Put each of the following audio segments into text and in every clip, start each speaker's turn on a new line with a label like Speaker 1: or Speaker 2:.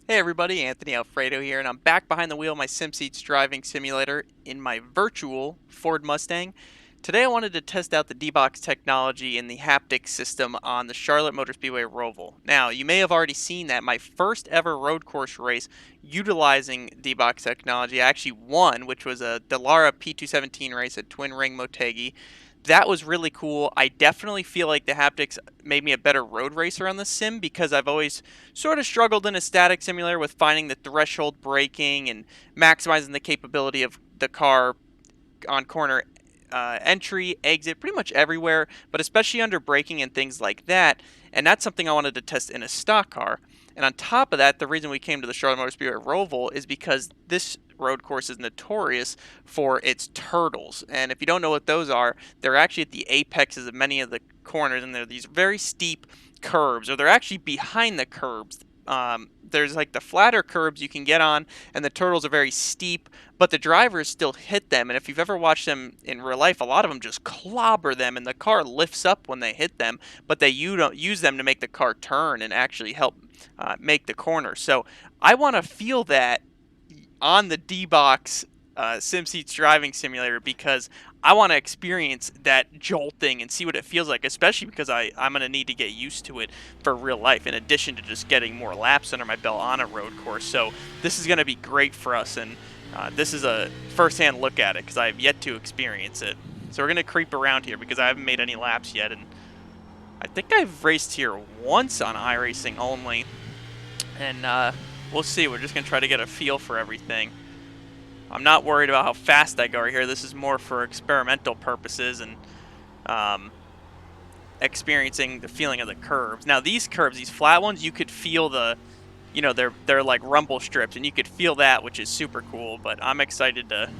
Speaker 1: Hey everybody, Anthony Alfredo here, and I'm back behind the wheel of my SimSeats driving simulator in my virtual Ford Mustang. Today I wanted to test out the D-Box technology in the haptic system on the Charlotte Motor Speedway ROVAL. Now, you may have already seen that my first ever road course race utilizing D-Box technology, I actually won, which was a Dallara P217 race at Twin Ring Motegi. That was really cool. I definitely feel like the haptics made me a better road racer on the sim because I've always sort of struggled in a static simulator with finding the threshold braking and maximizing the capability of the car on corner entry, exit, pretty much everywhere, but especially under braking and things like that. And that's something I wanted to test in a stock car. And on top of that, the reason we came to the Charlotte Motor Speedway ROVAL is because this road course is notorious for its turtles. And if you don't know what those are, they're actually at the apexes of many of the corners, and they're these very steep curbs, or they're actually behind the curbs. There's like the flatter curbs you can get on, and the turtles are very steep, but the drivers still hit them. And if you've ever watched them in real life, a lot of them just clobber them, and the car lifts up when they hit them, but you don't use them to make the car turn and actually help make the corner. So I want to feel that on the D-Box SimSeats driving simulator because I want to experience that jolting and see what it feels like, especially because I'm going to need to get used to it for real life in addition to just getting more laps under my belt on a road course. So this is going to be great for us, and this is a first-hand look at it because I have yet to experience it. So we're going to creep around here because I haven't made any laps yet, and I think I've raced here once on iRacing only, and we'll see. We're just going to try to get a feel for everything. I'm not worried about how fast I go right here. This is more for experimental purposes and experiencing the feeling of the curves. Now these curves, these flat ones, you could feel the, they're like rumble strips, and you could feel that, which is super cool. But I'm excited to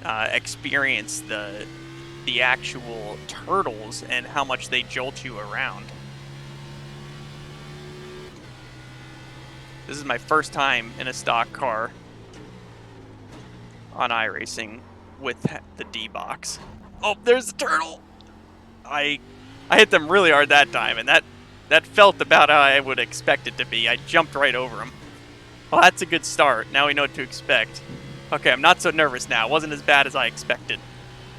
Speaker 1: experience the actual turtles and how much they jolt you around. This is my first time in a stock car on iRacing with the D-Box. Oh, there's the turtle! I hit them really hard that time, and that felt about how I would expect it to be. I jumped right over them. Well, that's a good start. Now we know what to expect. Okay, I'm not so nervous now. It wasn't as bad as I expected.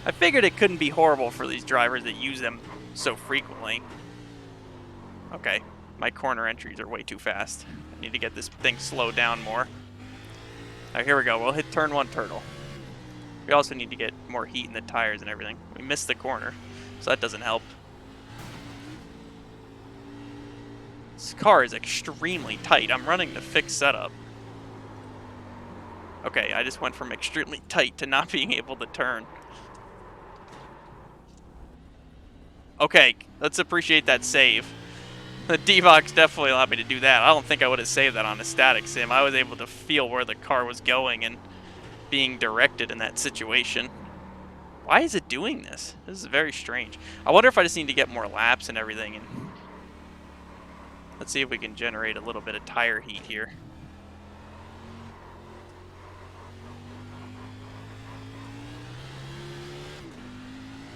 Speaker 1: I figured it couldn't be horrible for these drivers that use them so frequently. Okay, my corner entries are way too fast. I need to get this thing slowed down more. Alright, here we go. We'll hit turn one turtle. We also need to get more heat in the tires and everything. We missed the corner, so that doesn't help. This car is extremely tight. I'm running the fixed setup. Okay, I just went from extremely tight to not being able to turn. Okay, let's appreciate that save. The D-Box definitely allowed me to do that. I don't think I would have saved that on a static sim. I was able to feel where the car was going and being directed in that situation. Why is it doing this? This is very strange. I wonder if I just need to get more laps and everything. And let's see if we can generate a little bit of tire heat here.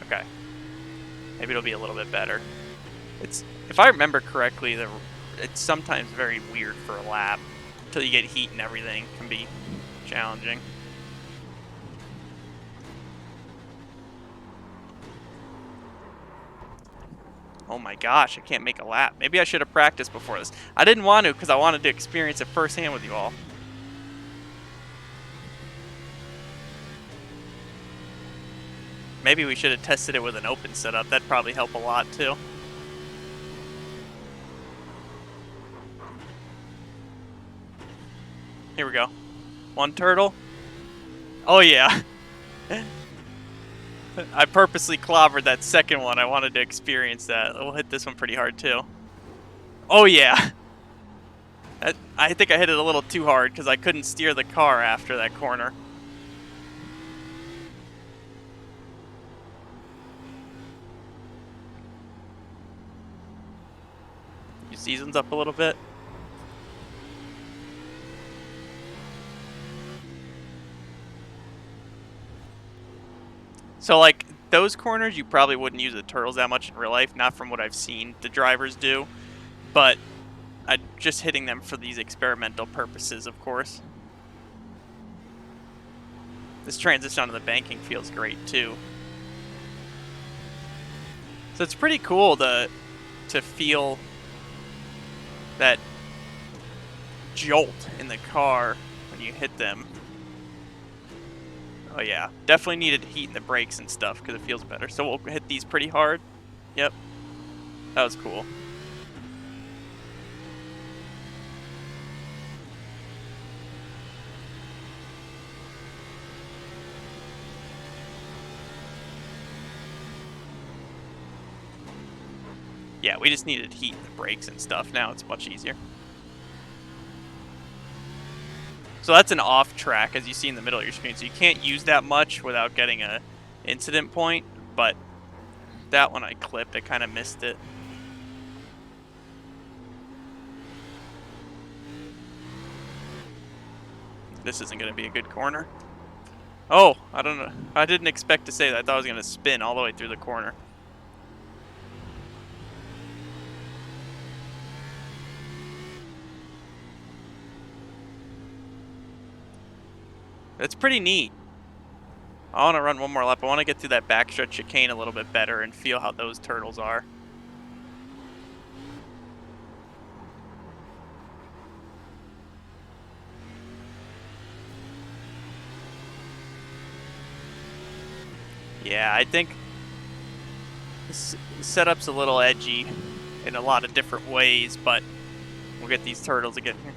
Speaker 1: Okay. Maybe it'll be a little bit better. If I remember correctly, it's sometimes very weird for a lap until you get heat and everything. It can be challenging. Oh my gosh, I can't make a lap. Maybe I should have practiced before this. I didn't want to because I wanted to experience it firsthand with you all. Maybe we should have tested it with an open setup. That'd probably help a lot too. Here we go. One turtle. Oh yeah. I purposely clobbered that second one. I wanted to experience that. We'll hit this one pretty hard too. Oh yeah. I think I hit it a little too hard because I couldn't steer the car after that corner. You seasons up a little bit. So like those corners, you probably wouldn't use the turtles that much in real life, not from what I've seen the drivers do. But I'm just hitting them for these experimental purposes, of course. This transition onto the banking feels great too. So it's pretty cool to feel that jolt in the car when you hit them. Oh yeah, definitely needed heat in the brakes and stuff because it feels better. So we'll hit these pretty hard. Yep, that was cool. Yeah, we just needed heat in the brakes and stuff. Now it's much easier. So that's an off track, as you see in the middle of your screen. So you can't use that much without getting a incident point, but that one I clipped. I kind of missed it. This isn't going to be a good corner. Oh, I don't know. I didn't expect to say that. I thought I was going to spin all the way through the corner. It's pretty neat. I want to run one more lap. I want to get through that backstretch chicane a little bit better and feel how those turtles are. Yeah, I think this setup's a little edgy in a lot of different ways, but we'll get these turtles again here.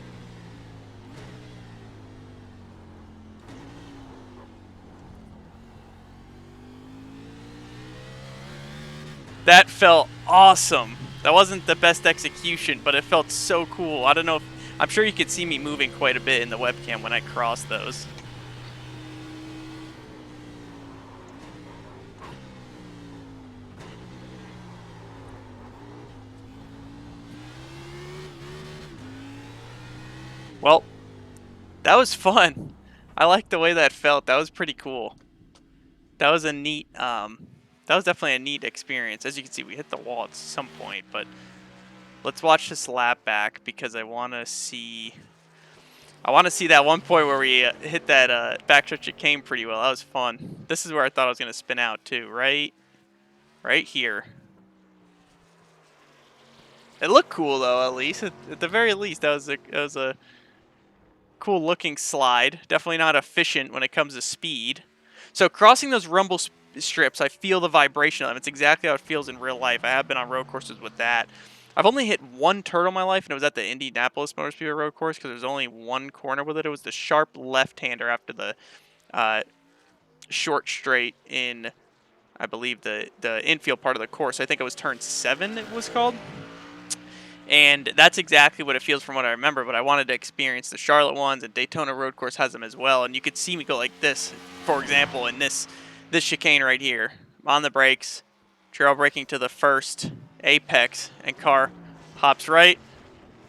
Speaker 1: That felt awesome. That wasn't the best execution, but it felt so cool. I don't know if, I'm sure you could see me moving quite a bit in the webcam when I crossed those. Well, that was fun. I like the way that felt. That was pretty cool. That was a neat, that was definitely a neat experience. As you can see, we hit the wall at some point, but let's watch this lap back because I want to see that one point where we hit that backstretch. It came pretty well. That was fun. This is where I thought I was going to spin out too, right here. It looked cool though, at least. At the very least, that was a cool looking slide. Definitely not efficient when it comes to speed. So crossing those rumble strips, I feel the vibration of them. It's exactly how it feels in real life. I have been on road courses with that. I've only hit one turtle in my life, and it was at the Indianapolis Motor Speedway road course because there's only one corner with it. It was the sharp left-hander after the short straight in, I believe, the infield part of the course. I think it was turn 7 it was called. And that's exactly what it feels from what I remember, but I wanted to experience the Charlotte ones, and Daytona Road Course has them as well. And you could see me go like this, for example, in this chicane right here. On the brakes, trail braking to the first apex, and car hops right,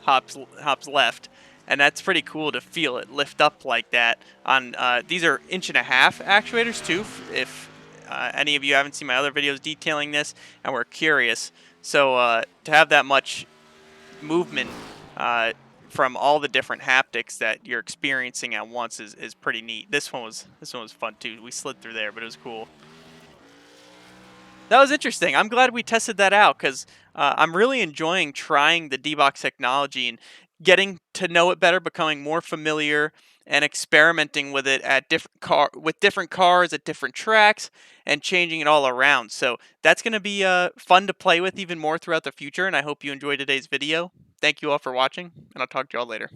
Speaker 1: hops left. And that's pretty cool to feel it lift up like that. On these are 1.5-inch actuators too, if any of you haven't seen my other videos detailing this and were curious. So to have that much movement from all the different haptics that you're experiencing at once is pretty neat. This one was fun too. We slid through there, but it was cool. That was interesting. I'm glad we tested that out because I'm really enjoying trying the D-Box technology and getting to know it better, becoming more familiar, and experimenting with it at different cars at different tracks and changing it all around. So that's going to be fun to play with even more throughout the future, and I hope you enjoyed today's video. Thank you all for watching, and I'll talk to you all later.